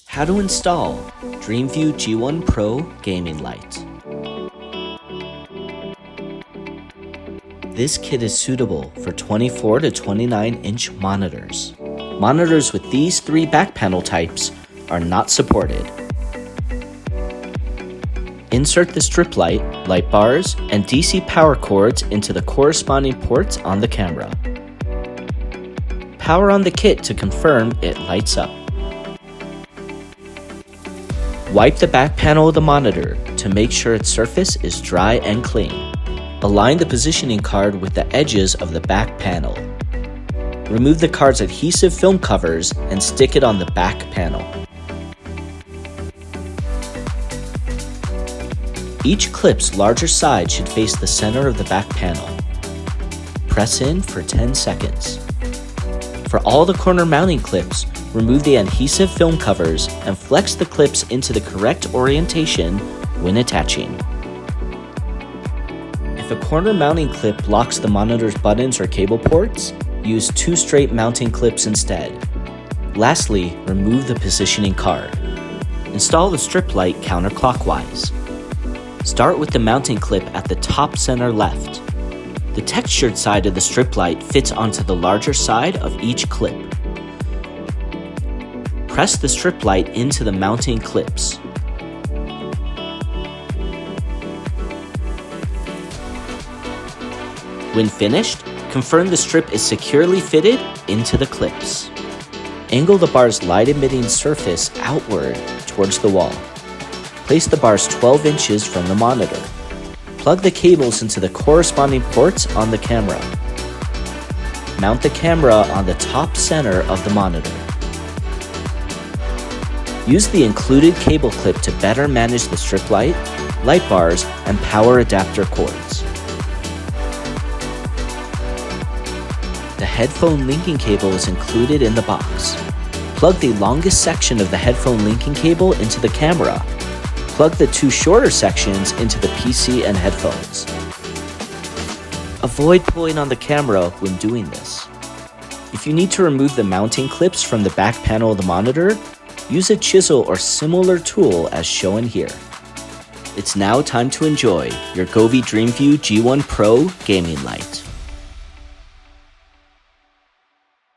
How to install DreamView G1 Pro Gaming Light. This kit is suitable for 24 to 29-inch monitors. Monitors with these three back panel types are not supported. Insert the strip light, light bars, and DC power cords into the corresponding ports on the camera. Power on the kit to confirm it lights up. Wipe the back panel of the monitor to make sure its surface is dry and clean. Align the positioning card with the edges of the back panel. Remove the card's adhesive film covers and stick it on the back panel. Each clip's larger side should face the center of the back panel. Press in for 10 seconds. For all the corner mounting clips, remove the adhesive film covers and flex the clips into the correct orientation when attaching. If a corner mounting clip blocks the monitor's buttons or cable ports, use two straight mounting clips instead. Lastly, remove the positioning card. Install the strip light counterclockwise. Start with the mounting clip at the top center left. The textured side of the strip light fits onto the larger side of each clip. Press the strip light into the mounting clips. When finished, confirm the strip is securely fitted into the clips. Angle the bar's light-emitting surface outward towards the wall. Place the bars 12 inches from the monitor. Plug the cables into the corresponding ports on the camera. Mount the camera on the top center of the monitor. Use the included cable clip to better manage the strip light, light bars, and power adapter cords. The headphone linking cable is included in the box. Plug the longest section of the headphone linking cable into the camera. Plug the two shorter sections into the PC and headphones. Avoid pulling on the camera when doing this. If you need to remove the mounting clips from the back panel of the monitor, use a chisel or similar tool as shown here. It's now time to enjoy your Govee DreamView G1 Pro Gaming Light.